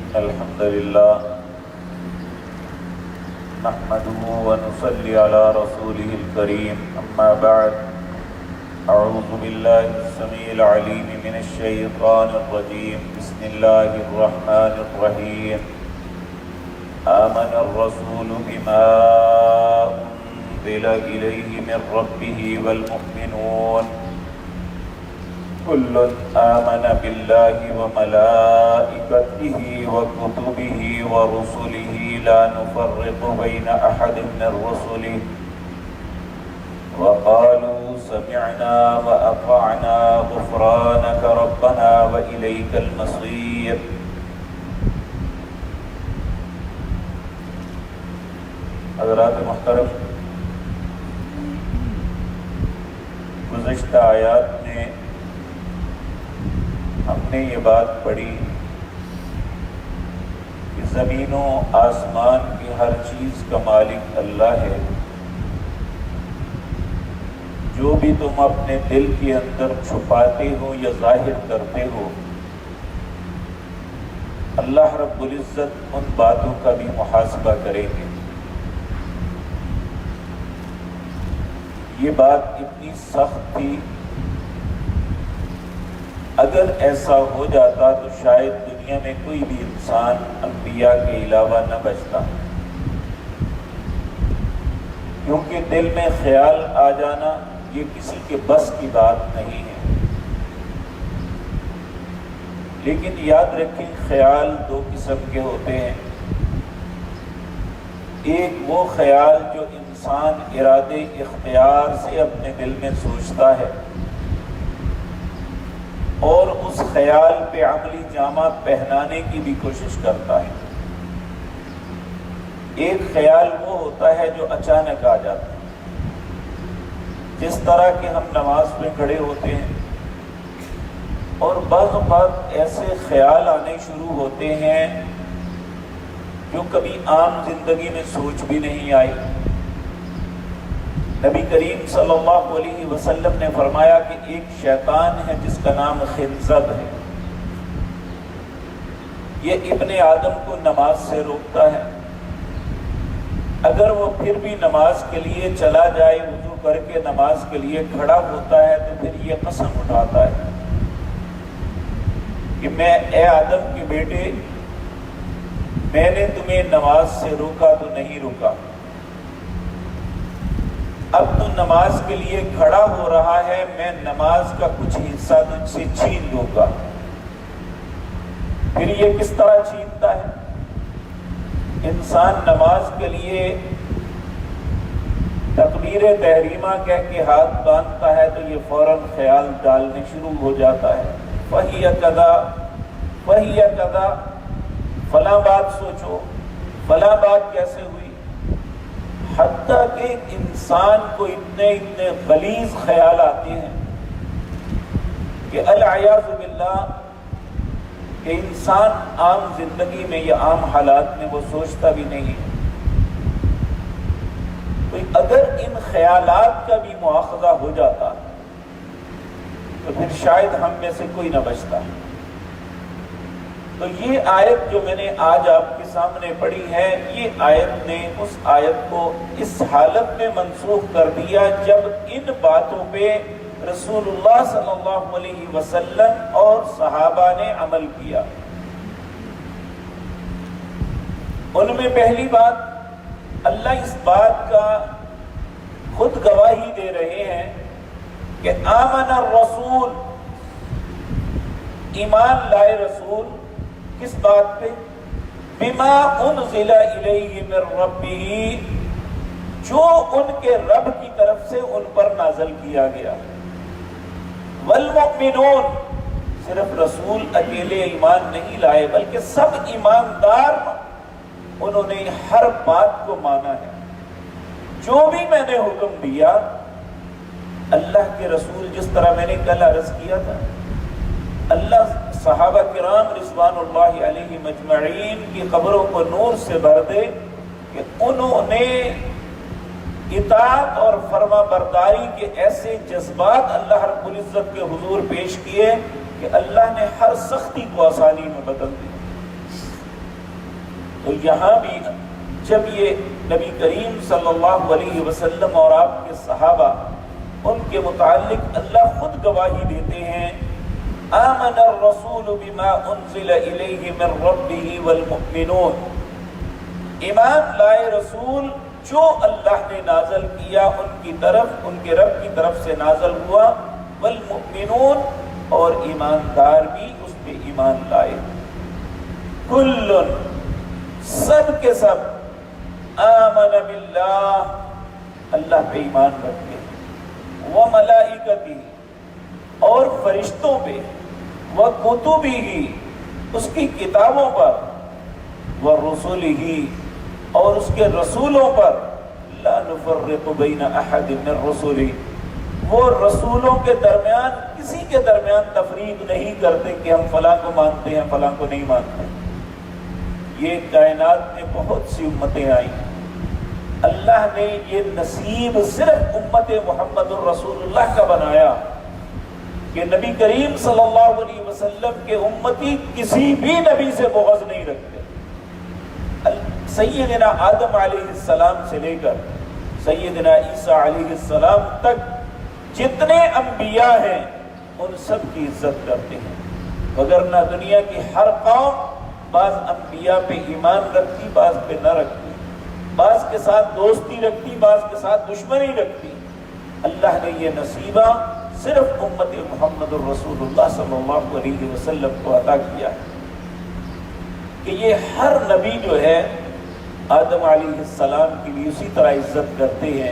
إن الحمد لله نحمده ونصلي على رسوله الكريم أما بعد أعوذ بالله السميع العليم من الشيطان الرجيم بسم الله الرحمن الرحيم آمن الرسول بما أنزل إليه من ربه والمؤمنون كل آمن بالله وملائكته وكتبه ورسله لا نفرق بين أحد من رسله وقالوا سمعنا وأطعنا غفرانك ربنا وإليك المصير. حضرات محترم، گزشتہ آیات میں ہم نے یہ بات پڑھی کہ زمین و آسمان کی ہر چیز کا مالک اللہ ہے. جو بھی تم اپنے دل کے اندر چھپاتے ہو یا ظاہر کرتے ہو، اللہ رب العزت ان باتوں کا بھی محاسبہ کریں گے. یہ بات اتنی سخت تھی، اگر ایسا ہو جاتا تو شاید دنیا میں کوئی بھی انسان انبیاء کے علاوہ نہ بچتا، کیونکہ دل میں خیال آ جانا یہ کسی کے بس کی بات نہیں ہے. لیکن یاد رکھیں، خیال دو قسم کے ہوتے ہیں. ایک وہ خیال جو انسان ارادے اختیار سے اپنے دل میں سوچتا ہے اور اس خیال پہ عملی جامہ پہنانے کی بھی کوشش کرتا ہے. ایک خیال وہ ہوتا ہے جو اچانک آ جاتا ہے، جس طرح کہ ہم نماز میں کھڑے ہوتے ہیں اور بعض اوقات ایسے خیال آنے شروع ہوتے ہیں جو کبھی عام زندگی میں سوچ بھی نہیں آئی. نبی کریم صلی اللہ علیہ وسلم نے فرمایا کہ ایک شیطان ہے جس کا نام خنزب ہے، یہ ابن آدم کو نماز سے روکتا ہے. اگر وہ پھر بھی نماز کے لیے چلا جائے، وضو کر کے نماز کے لیے کھڑا ہوتا ہے تو پھر یہ قسم اٹھاتا ہے کہ میں اے آدم کے بیٹے، میں نے تمہیں نماز سے روکا تو نہیں روکا، اب تو نماز کے لیے کھڑا ہو رہا ہے، میں نماز کا کچھ حصہ تجھ سے چھین لوں گا. پھر یہ کس طرح چھینتا ہے؟ انسان نماز کے لیے تکبیر تحریمہ کہہ کے ہاتھ باندھتا ہے تو یہ فوراً خیال ڈالنے شروع ہو جاتا ہے، وہی کذا فلاں بات سوچو، فلاں بات کیسے ہوئی. حتیٰ کہ انسان کو اتنے غلیظ خیال آتے ہیں کہ العیاذ باللہ کہ انسان عام زندگی میں یا عام حالات میں وہ سوچتا بھی نہیں. تو اگر ان خیالات کا بھی مواخذہ ہو جاتا تو پھر شاید ہم میں سے کوئی نہ بچتا. تو یہ آیت جو میں نے آج آپ کے سامنے پڑھی ہے، یہ آیت نے اس آیت کو اس حالت میں منسوخ کر دیا جب ان باتوں پہ رسول اللہ صلی اللہ علیہ وسلم اور صحابہ نے عمل کیا. ان میں پہلی بات، اللہ اس بات کا خود گواہی دے رہے ہیں کہ آمن الرسول، ایمان لائے رسول کس بات پہ؟ بما انزل الیہ من ربہ، جو ان کے رب کی طرف سے ان پر نازل کیا گیا. والمؤمنون، صرف رسول اکیلے ایمان نہیں لائے بلکہ سب ایماندار انہوں نے ہر بات کو مانا ہے. جو بھی میں نے حکم دیا، اللہ کے رسول جس طرح میں نے کل عرض کیا تھا، اللہ صحابہ کرام رضوان اللہ علیہ مجمعین کی قبروں کو نور سے بھر دے کہ انہوں نے اطاعت اور فرما برداری کے ایسے جذبات اللہ رب العزت کے حضور پیش کیے کہ اللہ نے ہر سختی کو آسانی میں بدل دی. تو یہاں بھی جب یہ نبی کریم صلی اللہ علیہ وسلم اور آپ کے صحابہ ان کے متعلق اللہ خود گواہی دیتے ہیں، آمن الرسول بما انزل الیہ من ربہ والمؤمنون، ایمان لائے رسول جو اللہ نے نازل کیا ان کی طرف، ان کے رب کی طرف سے نازل ہوا، والمؤمنون اور ایماندار بھی اس پہ ایمان لائے، کل سب کے سب آمن باللہ اللہ پہ ایمان رکھتے ہیں، وملائکتہ اور فرشتوں پہ، وکتبہ اس کی کتابوں پر، ورسلہ اور اس کے رسولوں پر، لا نفرق بین احد من رسلہ وہ رسولوں کے درمیان کسی کے درمیان تفریق نہیں کرتے کہ ہم فلاں کو مانتے ہیں فلاں کو نہیں مانتے۔ یہ کائنات میں بہت سی امتیں آئیں، اللہ نے یہ نصیب صرف امت محمد الرسول اللہ کا بنایا کہ نبی کریم صلی اللہ علیہ وسلم کے امتی کسی بھی نبی سے بغض نہیں رکھتے۔ سیدنا آدم علیہ السلام سے لے کر سیدنا عیسیٰ علیہ السلام تک جتنے انبیاء ہیں ان سب کی عزت کرتے ہیں، وگرنہ دنیا کی ہر قوم بعض انبیاء پہ ایمان رکھتی، بعض پہ نہ رکھتی، بعض کے ساتھ دوستی رکھتی، بعض کے ساتھ دشمنی رکھتی۔ اللہ نے یہ نصیبہ صرف امت محمد الرسول اللہ صلی اللہ علیہ وسلم کو عطا کیا ہے کہ یہ ہر نبی جو ہے آدم علیہ السلام کی بھی اسی طرح عزت کرتے ہیں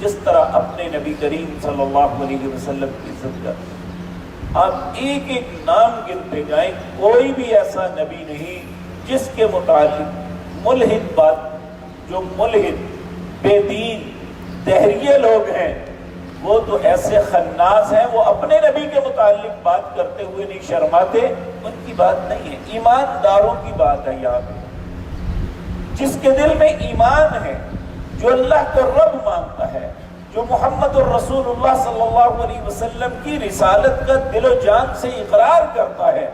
جس طرح اپنے نبی کریم صلی اللہ علیہ وسلم کی عزت کرتے ہیں۔ آپ ایک ایک نام گنتے جائیں، کوئی بھی ایسا نبی نہیں جس کے متعلق ملحد بات، جو ملحد بے دین دہریے لوگ ہیں وہ تو ایسے خناس ہیں، وہ اپنے نبی کے متعلق بات کرتے ہوئے نہیں شرماتے، ان کی بات نہیں ہے، ایمانداروں کی بات ہے یہاں پہ، جس کے دل میں ایمان ہے، جو اللہ کو رب مانتا ہے، جو محمد الرسول اللہ صلی اللہ علیہ وسلم کی رسالت کا دل و جان سے اقرار کرتا ہے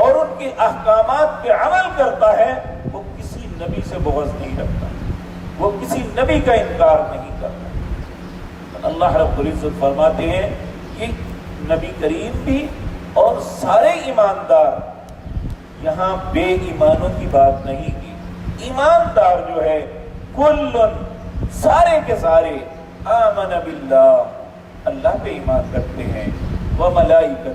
اور ان کے احکامات پہ عمل کرتا ہے، وہ کسی نبی سے بغض نہیں رکھتا، وہ کسی نبی کا انکار نہیں کرتا۔ اللہ رب العزت فرماتے ہیں کہ نبی کریم بھی اور سارے ایماندار، یہاں بے ایمانوں کی بات نہیں کی، ایماندار جو ہے کلن سارے کے سارے آمن باللہ اللہ پہ ایمان رکھتے ہیں، وملائکتہ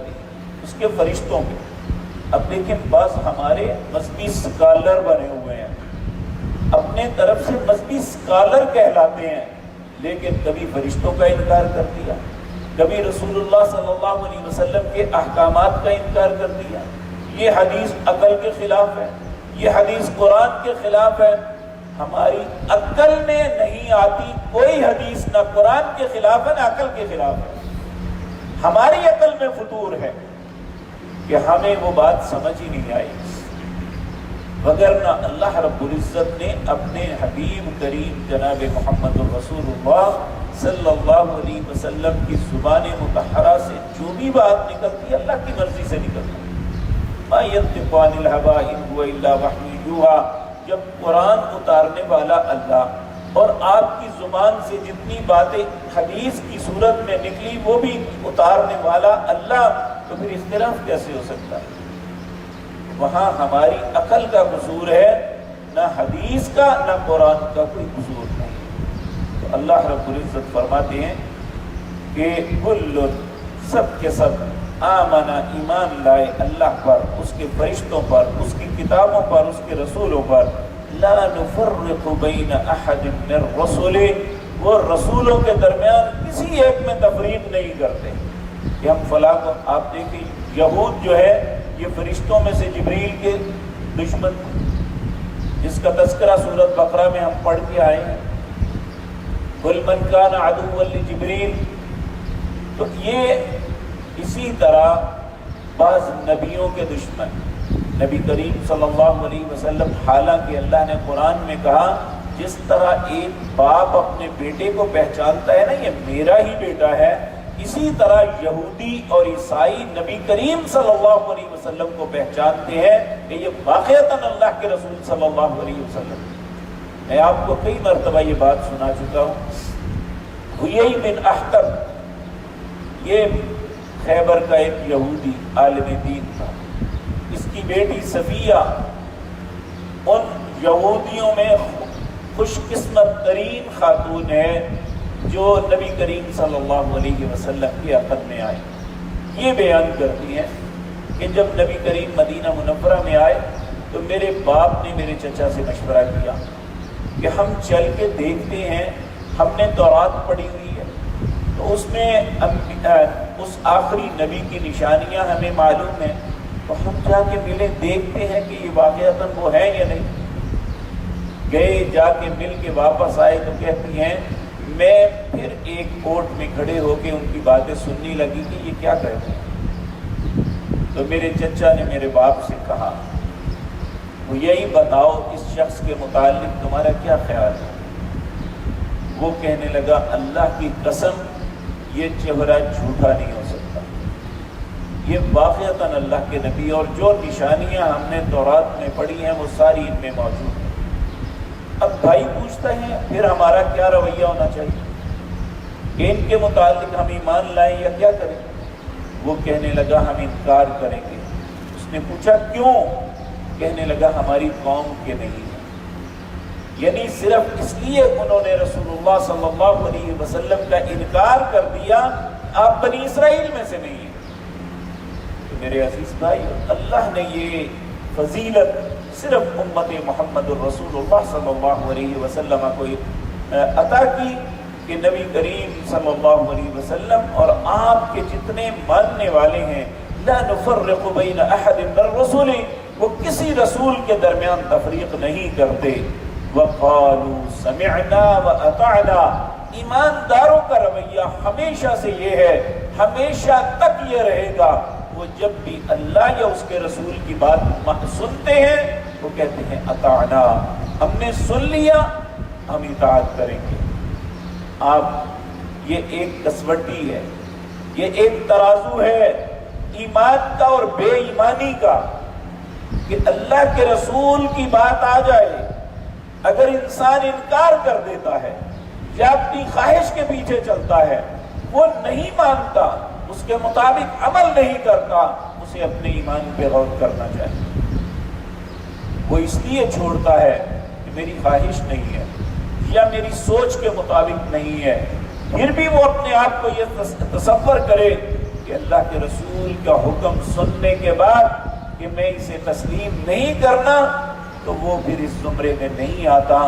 اس کے فرشتوں پہ۔ اب دیکھیں بعض ہمارے مذہبی اسکالر بنے ہوئے ہیں، اپنے طرف سے مذہبی اسکالر کہلاتے ہیں، لیکن کبھی فرشتوں کا انکار کر دیا، کبھی رسول اللہ صلی اللہ علیہ وسلم کے احکامات کا انکار کر دیا۔ یہ حدیث عقل کے خلاف ہے، یہ حدیث قرآن کے خلاف ہے۔ ہماری عقل میں نہیں آتی کوئی حدیث، نہ قرآن کے خلاف ہے نہ عقل کے خلاف ہے، ہماری عقل میں فطور ہے کہ ہمیں وہ بات سمجھ ہی نہیں آئی، وگرنہ اللہ رب العزت نے اپنے حبیب کریم جناب محمد الرسول اللہ صلی اللہ علیہ وسلم کی زبان مطہرہ سے جو بھی بات نکلتی ہے اللہ کی مرضی سے نکلتی ہے۔ ما ينطق عن الهوى ان هو الا وحی یوحی، جب قرآن اتارنے والا اللہ اور آپ کی زبان سے جتنی باتیں حدیث کی صورت میں نکلی وہ بھی اتارنے والا اللہ، تو پھر اختلاف کیسے ہو سکتا ہے؟ وہاں ہماری عقل کا قصور ہے، نہ حدیث کا نہ قرآن کا کوئی قصور نہیں۔ تو اللہ رب العزت فرماتے ہیں کہ کل سب کے سب آمنا ایمان لائے اللہ پر، اس کے فرشتوں پر، اس کی کتابوں پر، اس کے رسولوں پر، لا نفرق بین احد من رسولہ وہ رسولوں کے درمیان کسی ایک میں تفریق نہیں کرتے کہ ہم فلاں کو۔ آپ دیکھیں یہود جو ہے یہ فرشتوں میں سے جبریل کے دشمن، جس کا تذکرہ سورۃ بقرہ میں ہم پڑھ کے آئے ہیں، قل من کان عدوا لجبریل۔ تو یہ اسی طرح بعض نبیوں کے دشمن، نبی کریم صلی اللہ علیہ وسلم، حالانکہ اللہ نے قرآن میں کہا جس طرح ایک باپ اپنے بیٹے کو پہچانتا ہے نا یہ میرا ہی بیٹا ہے، اسی طرح یہودی اور عیسائی نبی کریم صلی اللہ علیہ وسلم کو پہچانتے ہیں کہ یہ واقعتاً اللہ کے رسول صلی اللہ علیہ وسلم۔ میں آپ کو کئی مرتبہ یہ بات سنا چکا ہوں۔ حیی بن اخطب یہ خیبر کا ایک یہودی عالم دین تھا، اس کی بیٹی صفیہ ان یہودیوں میں خوش قسمت ترین خاتون ہے جو نبی کریم صلی اللہ علیہ وسلم کے عقد میں آئے۔ یہ بیان کرتی ہیں کہ جب نبی کریم مدینہ منورہ میں آئے تو میرے باپ نے میرے چچا سے مشورہ کیا کہ ہم چل کے دیکھتے ہیں، ہم نے تورات پڑھی ہوئی ہے تو اس میں اس آخری نبی کی نشانیاں ہمیں معلوم ہیں، تو ہم جا کے ملے دیکھتے ہیں کہ یہ واقعتاً وہ ہے یا نہیں۔ گئے، جا کے مل کے واپس آئے تو کہتی ہیں میں پھر ایک کوٹ میں کھڑے ہو کے ان کی باتیں سننے لگی کہ یہ کیا کہتے ہیں۔ تو میرے چچا نے میرے باپ سے کہا وہ یہی بتاؤ اس شخص کے متعلق تمہارا کیا خیال ہے؟ وہ کہنے لگا اللہ کی قسم یہ چہرہ جھوٹا نہیں ہو سکتا، یہ واقعتاً اللہ کے نبی، اور جو نشانیاں ہم نے تورات میں پڑھی ہیں وہ ساری ان میں موجود ہیں۔ اب بھائی پوچھتا ہے پھر ہمارا کیا رویہ ہونا چاہیے کہ ان کے متعلق ہم ایمان لائیں یا کیا کریں؟ وہ کہنے لگا ہم انکار کریں گے۔ اس نے پوچھا کیوں؟ کہنے لگا ہماری قوم کے نہیں ہے، یعنی صرف اس لیے انہوں نے رسول اللہ صلی اللہ علیہ وسلم کا انکار کر دیا آپ بنی اسرائیل میں سے نہیں ہیں۔ تو میرے عزیز بھائی، اللہ نے یہ فضیلت صرف امت محمد الرسول اللہ صلی اللہ علیہ وسلم کو عطا کی کہ نبی کریم صلی اللہ علیہ وسلم اور آپ کے جتنے ماننے والے ہیں لا نفرق بین احد من الرسل، وہ کسی رسول کے درمیان تفریق نہیں کرتے۔ وقالوا سمعنا واطعنا، ایمانداروں کا رویہ ہمیشہ سے یہ ہے، ہمیشہ تک یہ رہے گا، وہ جب بھی اللہ یا اس کے رسول کی بات سنتے ہیں وہ کہتے ہیں اطعنا، ہم نے سن لیا، ہم اطاعت کریں گے۔ آپ یہ ایک کسوٹی ہے، یہ ایک ترازو ہے ایمان کا اور بے ایمانی کا، کہ اللہ کے رسول کی بات آ جائے، اگر انسان انکار کر دیتا ہے یا اپنی خواہش کے پیچھے چلتا ہے، وہ نہیں مانتا، اس کے مطابق عمل نہیں کرتا، اسے اپنے ایمان پہ غور کرنا چاہیے۔ وہ اس لیے چھوڑتا ہے کہ میری خواہش نہیں ہے یا میری سوچ کے مطابق نہیں ہے، پھر بھی وہ اپنے آپ کو یہ تصور کرے کہ اللہ کے رسول کا حکم سننے کے بعد کہ میں اسے تسلیم نہیں کرنا، تو وہ پھر اس زمرے میں نہیں آتا۔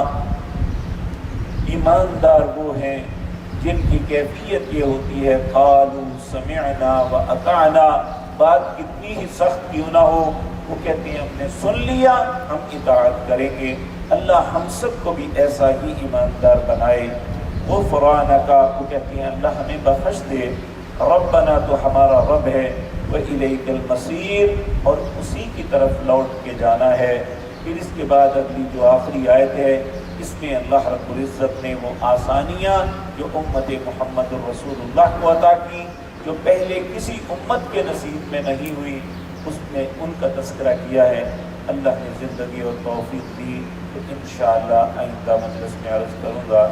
ایماندار وہ ہیں جن کی کیفیت یہ ہوتی ہے قالوا سمعنا واطعنا، بات کتنی ہی سخت کیوں نہ ہو، وہ کہتے ہیں ہم نے سن لیا، ہم اطاعت کریں گے۔ اللہ ہم سب کو بھی ایسا ہی ایماندار بنائے۔ غفرانک، وہ کہتے ہیں اللہ ہمیں بخش دے، ربنا تو ہمارا رب ہے، وإلیک المصیر، اور اسی کی طرف لوٹ کے جانا ہے۔ پھر اس کے بعد اگلی جو آخری آیت ہے، اس میں اللہ رب العزت نے وہ آسانیاں جو امت محمد الرسول اللہ کو عطا کی، جو پہلے کسی امت کے نصیب میں نہیں ہوئی، اس میں ان کا تذکرہ کیا ہے۔ اللہ نے زندگی اور توفیق دی تو انشاءاللہ آئندہ مجلس میں عرض کروں گا۔